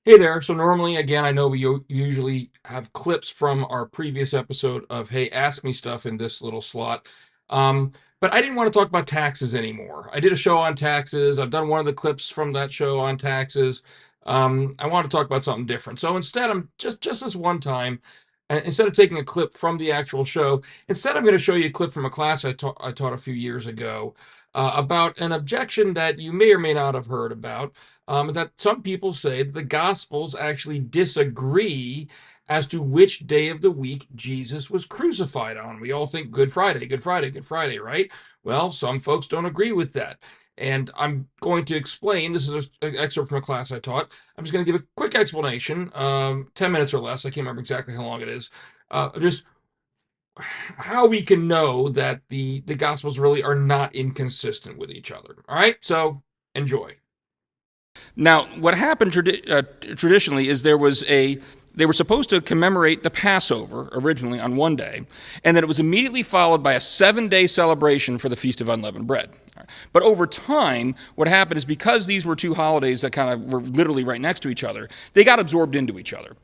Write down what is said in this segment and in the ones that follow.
Hey there. So normally, again, I know we usually have clips from our previous episode of Hey, Ask Me Stuff in this little slot. Um, but I didn't want to talk about taxes anymore. I did a show on taxes. I've done one of the clips from that show on taxes. I want to talk about something different. So instead, I'm just this one time, instead of taking a clip from the actual show, instead I'm going to show you a clip from a class I taught a few years ago about an objection that you may or may not have heard about that some people say that the Gospels actually disagree as to which day of the week Jesus was crucified on. We all think Good Friday, Good Friday, Good Friday, right? Well, some folks don't agree with that. And I'm going to explain. This is an excerpt from a class I taught. I'm just going to give a quick explanation, 10 minutes or less. I can't remember exactly how long it is. Just how we can know that the Gospels really are not inconsistent with each other. All right, so enjoy. Now, what happened traditionally is they were supposed to commemorate the Passover originally on one day, and then it was immediately followed by a 7-day celebration for the Feast of Unleavened Bread. But over time, what happened is because these were two holidays that kind of were literally right next to each other, they got absorbed into each other.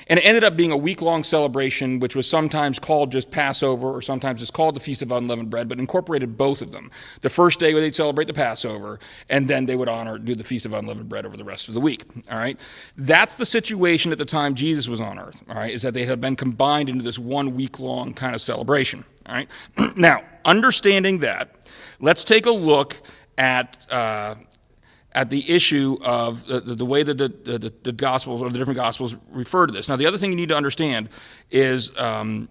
And it ended up being a week-long celebration, which was sometimes called just Passover, or sometimes it's called the Feast of Unleavened Bread, but incorporated both of them. The first day they'd celebrate the Passover, and then they would do the Feast of Unleavened Bread over the rest of the week. All right, that's the situation at the time Jesus was on earth. All right, is that they had been combined into this 1 week-long kind of celebration. All right, now understanding that, let's take a look at the issue of the way that the Gospels or the different Gospels refer to this. Now, the other thing you need to understand is if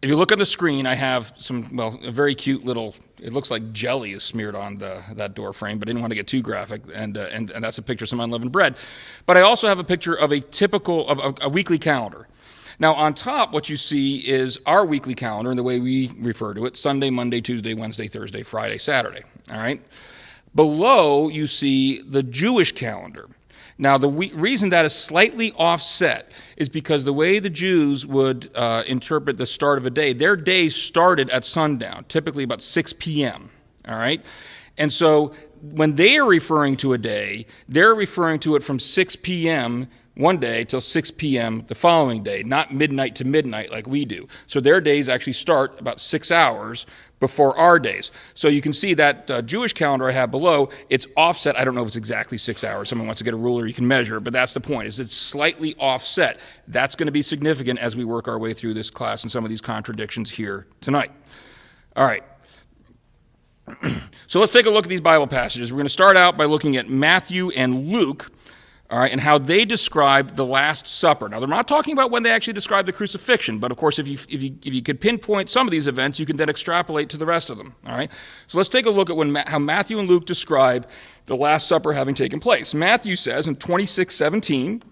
you look on the screen, I have a very cute little, it looks like jelly is smeared on that door frame, but I didn't want to get too graphic, and that's a picture of some unleavened bread. But I also have a picture of a weekly calendar. Now, on top, what you see is our weekly calendar, and the way we refer to it: Sunday, Monday, Tuesday, Wednesday, Thursday, Friday, Saturday. All right? Below, you see the Jewish calendar. Now, the reason that is slightly offset is because the way the Jews would interpret the start of a day, their days started at sundown, typically about 6 p.m., all right? And so when they are referring to a day, they're referring to it from 6 p.m. one day till 6 p.m. the following day, not midnight to midnight like we do. So their days actually start about 6 hours before our days. So you can see that Jewish calendar I have below, it's offset. I don't know if it's exactly 6 hours. Someone wants to get a ruler, you can measure, but that's the point, is it's slightly offset. That's going to be significant as we work our way through this class and some of these contradictions here tonight. All right. So let's take a look at these Bible passages. We're going to start out by looking at Matthew and Luke, all right, and how they describe the Last Supper. Now, they're not talking about when they actually describe the crucifixion, but of course, if you could pinpoint some of these events, you can then extrapolate to the rest of them. All right, so let's take a look at how Matthew and Luke describe the Last Supper having taken place. Matthew says in 26:17,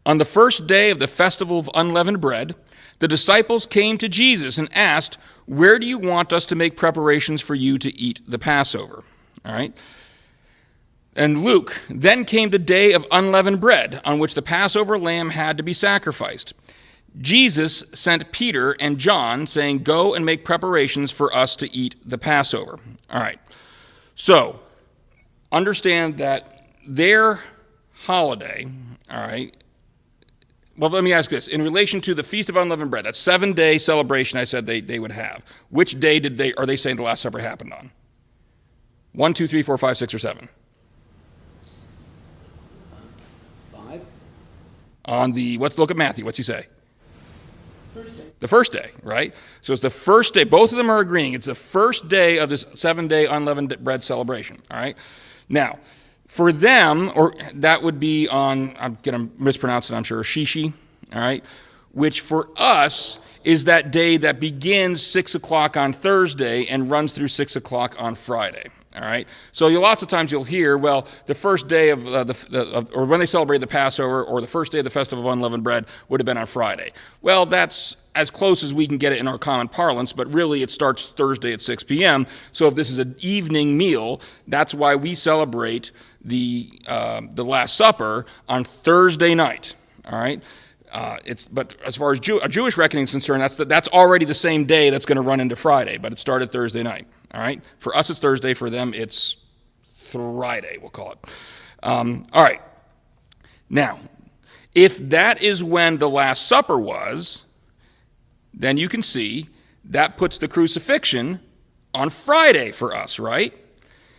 on the first day of the festival of unleavened bread, the disciples came to Jesus and asked, "Where do you want us to make preparations for you to eat the Passover?" All right. And Luke, then came the day of unleavened bread, on which the Passover lamb had to be sacrificed. Jesus sent Peter and John, saying, "Go and make preparations for us to eat the Passover." All right. So, understand that their holiday, all right, well, let me ask this. In relation to the Feast of Unleavened Bread, that 7-day celebration I said they would have, which day are they saying the Last Supper happened on? 1, 2, 3, 4, 5, 6, or 7? Let's look at Matthew. What's he say? First day. The first day, right? So it's the first day. Both of them are agreeing. It's the first day of this 7-day unleavened bread celebration, all right? Now, for them, or that would be on, I'm going to mispronounce it, I'm sure, Shishi, all right? Which for us is that day that begins 6 o'clock on Thursday and runs through 6 o'clock on Friday. All right. So lots of times you'll hear, well, the first day of or when they celebrate the Passover, or the first day of the Festival of Unleavened Bread would have been on Friday. Well, that's as close as we can get it in our common parlance, but really it starts Thursday at 6 p.m. So if this is an evening meal, that's why we celebrate the Last Supper on Thursday night. All right. But as far as a Jewish reckoning is concerned, that's already the same day that's going to run into Friday, but it started Thursday night. All right. For us, it's Thursday. For them, it's Friday. We'll call it. All right. Now, if that is when the Last Supper was, then you can see that puts the crucifixion on Friday for us, right?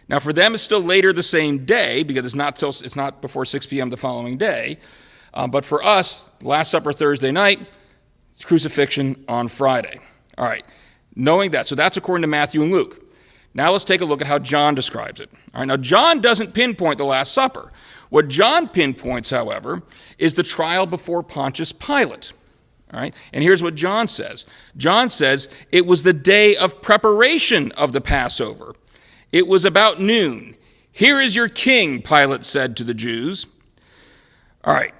Now, for them, it's still later the same day because it's not before 6 p.m. the following day. But for us, Last Supper Thursday night, crucifixion on Friday. All right, knowing that. So that's according to Matthew and Luke. Now let's take a look at how John describes it. All right, now John doesn't pinpoint the Last Supper. What John pinpoints, however, is the trial before Pontius Pilate. All right, and here's what John says. John says it was the day of preparation of the Passover. It was about noon. Here is your king, Pilate said to the Jews. All right,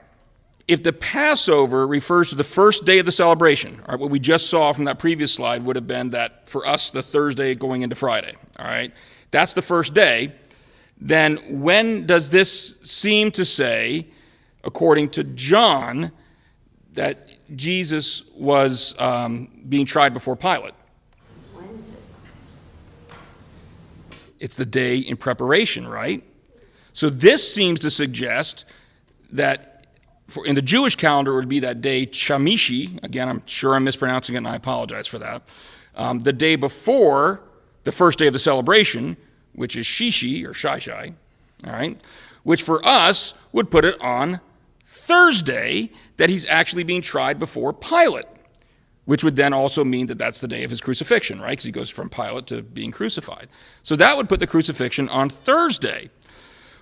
if the Passover refers to the first day of the celebration, all right, what we just saw from that previous slide would have been that for us, the Thursday going into Friday, all right, that's the first day, then when does this seem to say, according to John, that Jesus was being tried before Pilate? Wednesday. It's the day in preparation, right? So this seems to suggest that in the Jewish calendar, it would be that day Shamishi. Again, I'm sure I'm mispronouncing it, and I apologize for that. The day before the first day of the celebration, which is Shishi, or Shai, all right, which for us would put it on Thursday that he's actually being tried before Pilate, which would then also mean that that's the day of his crucifixion, right? Because he goes from Pilate to being crucified. So that would put the crucifixion on Thursday.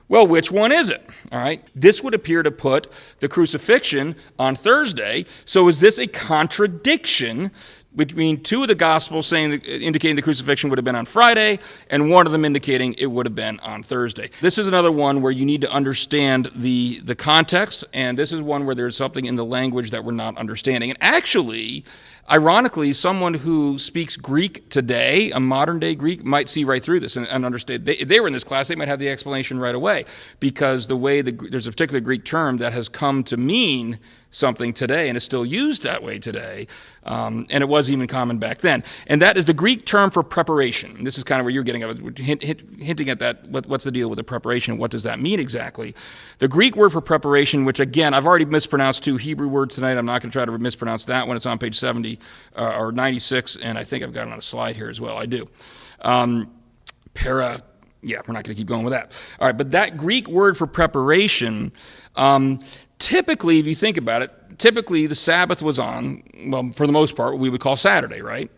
Well, which one is it? All right. This would appear to put the crucifixion on Thursday. So is this a contradiction between two of the Gospels indicating the crucifixion would have been on Friday and one of them indicating it would have been on Thursday? This is another one where you need to understand the context, and this is one where there's something in the language that we're not understanding. And actually, ironically, someone who speaks Greek today, a modern-day Greek, might see right through this and understand. If they were in this class, they might have the explanation right away, because there's a particular Greek term that has come to mean something today and is still used that way today, and it was even common back then. And that is the Greek term for preparation. And this is kind of where you're getting at, hinting at that. What's the deal with the preparation? What does that mean exactly? The Greek word for preparation, which again, I've already mispronounced two Hebrew words tonight. I'm not going to try to mispronounce that one. It's on page 70 or 96, and I think I've got it on a slide here as well. I do. Yeah, we're not going to keep going with that. All right, but that Greek word for preparation, typically, if you think about it, typically the Sabbath was on, well, for the most part, what we would call Saturday, right?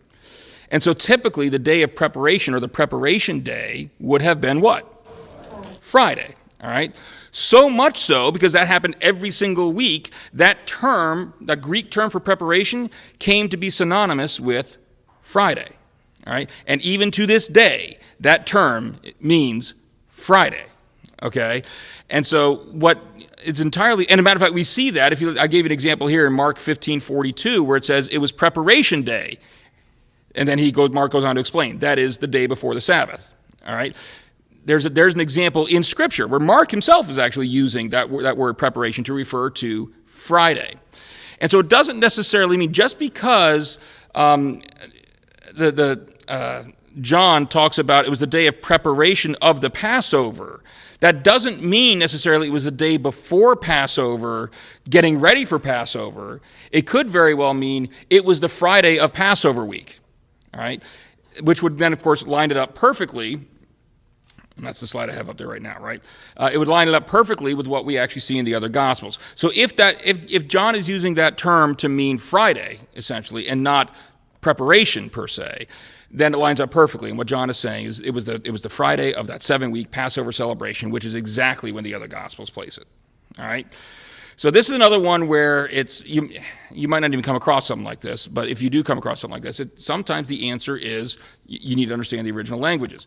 And so typically the day of preparation, or the preparation day, would have been what? Friday, all right? So much so, because that happened every single week, that Greek term for preparation came to be synonymous with Friday, all right? And even to this day, that term means Friday, okay? And so it's entirely, and as a matter of fact, we see that, I gave you an example here in Mark 15:42, where it says it was preparation day. And then Mark goes on to explain, that is the day before the Sabbath, all right? There's an example in Scripture where Mark himself is actually using that word preparation to refer to Friday. And so it doesn't necessarily mean, just because John talks about it was the day of preparation of the Passover, that doesn't mean necessarily it was the day before Passover, getting ready for Passover. It could very well mean it was the Friday of Passover week, all right? Which would then, of course, line it up perfectly. And that's the slide I have up there right now, right? It would line it up perfectly with what we actually see in the other Gospels. So if John is using that term to mean Friday, essentially, and not preparation per se, then it lines up perfectly. And what John is saying is it was the Friday of that 7-week Passover celebration, which is exactly when the other Gospels place it. All right? So this is another one where you might not even come across something like this, but if you do come across something like this, sometimes the answer is you need to understand the original languages.